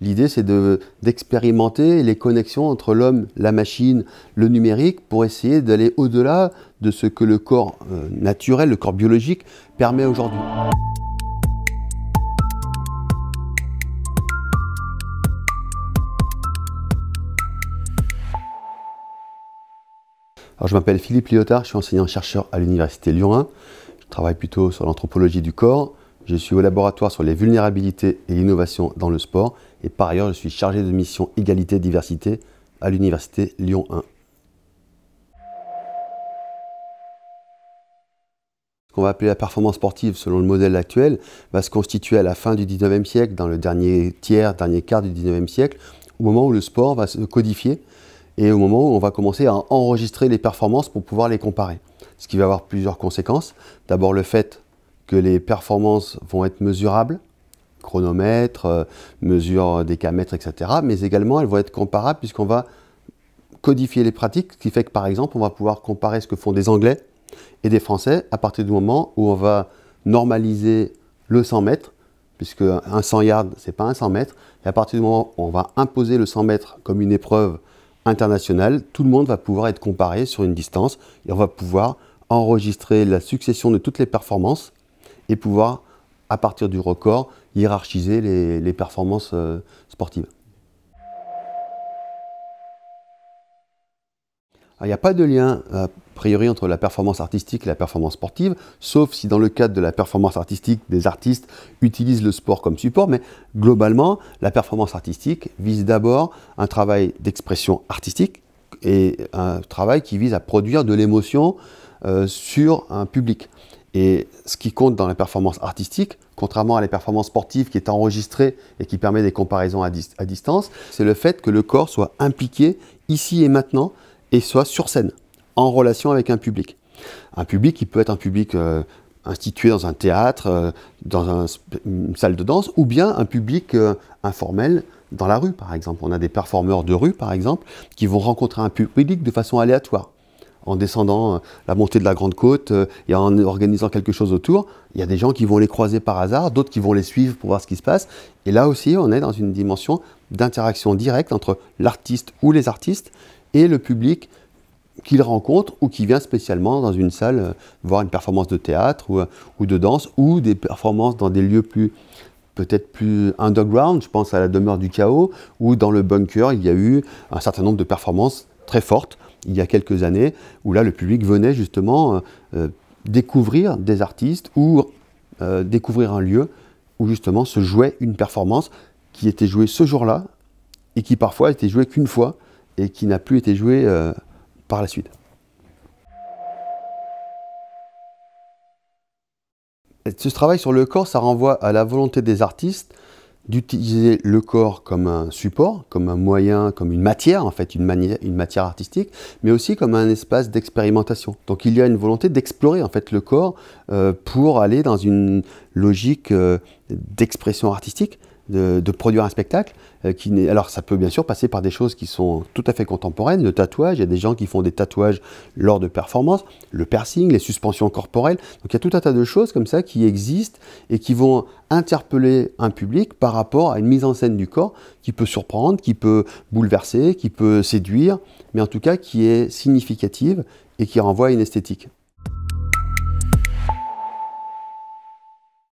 L'idée, c'est d'expérimenter les connexions entre l'homme, la machine, le numérique, pour essayer d'aller au-delà de ce que le corps naturel, le corps biologique, permet aujourd'hui. Alors, je m'appelle Philippe Liotard, je suis enseignant-chercheur à l'Université Lyon 1. Je travaille plutôt sur l'anthropologie du corps. Je suis au laboratoire sur les vulnérabilités et l'innovation dans le sport. Et par ailleurs, je suis chargé de mission égalité-diversité à l'Université Lyon 1. Ce qu'on va appeler la performance sportive selon le modèle actuel va se constituer à la fin du 19e siècle, dans le dernier tiers, dernier quart du 19e siècle, au moment où le sport va se codifier et au moment où on va commencer à enregistrer les performances pour pouvoir les comparer. Ce qui va avoir plusieurs conséquences. D'abord le fait que les performances vont être mesurables, chronomètre, mesure décamètre, etc. Mais également elles vont être comparables puisqu'on va codifier les pratiques, ce qui fait que par exemple on va pouvoir comparer ce que font des Anglais et des Français à partir du moment où on va normaliser le 100 mètres, puisque un 100 yards c'est pas un 100 mètres, et à partir du moment où on va imposer le 100 mètres comme une épreuve internationale, tout le monde va pouvoir être comparé sur une distance et on va pouvoir enregistrer la succession de toutes les performances et pouvoir, à partir du record, hiérarchiser les performances sportives. Il n'y a pas de lien, a priori, entre la performance artistique et la performance sportive, sauf si dans le cadre de la performance artistique, des artistes utilisent le sport comme support, mais globalement, la performance artistique vise d'abord un travail d'expression artistique et un travail qui vise à produire de l'émotion sur un public. Et ce qui compte dans la performance artistique, contrairement à la performance sportive qui est enregistrée et qui permet des comparaisons à distance, c'est le fait que le corps soit impliqué ici et maintenant et soit sur scène, en relation avec un public. Un public qui peut être un public institué dans un théâtre, dans une salle de danse, ou bien un public informel dans la rue, par exemple. On a des performeurs de rue, par exemple, qui vont rencontrer un public de façon aléatoire. En descendant la montée de la Grande Côte et en organisant quelque chose autour, il y a des gens qui vont les croiser par hasard, d'autres qui vont les suivre pour voir ce qui se passe. Et là aussi, on est dans une dimension d'interaction directe entre l'artiste ou les artistes et le public qu'il rencontre ou qui vient spécialement dans une salle voir une performance de théâtre ou de danse ou des performances dans des lieux peut-être plus underground. Je pense à la demeure du chaos où dans le bunker, il y a eu un certain nombre de performances très fortes il y a quelques années où là le public venait justement découvrir des artistes ou découvrir un lieu où justement se jouait une performance qui était jouée ce jour-là et qui parfois était jouée qu'une fois et qui n'a plus été joué par la suite. Et ce travail sur le corps, ça renvoie à la volonté des artistes d'utiliser le corps comme un support, comme un moyen, comme une matière, en fait, une matière artistique, mais aussi comme un espace d'expérimentation. Donc il y a une volonté d'explorer en fait le corps pour aller dans une logique d'expression artistique, de produire un spectacle. Alors ça peut bien sûr passer par des choses qui sont tout à fait contemporaines, le tatouage, il y a des gens qui font des tatouages lors de performances, le piercing, les suspensions corporelles, donc il y a tout un tas de choses comme ça qui existent et qui vont interpeller un public par rapport à une mise en scène du corps qui peut surprendre, qui peut bouleverser, qui peut séduire, mais en tout cas qui est significative et qui renvoie à une esthétique.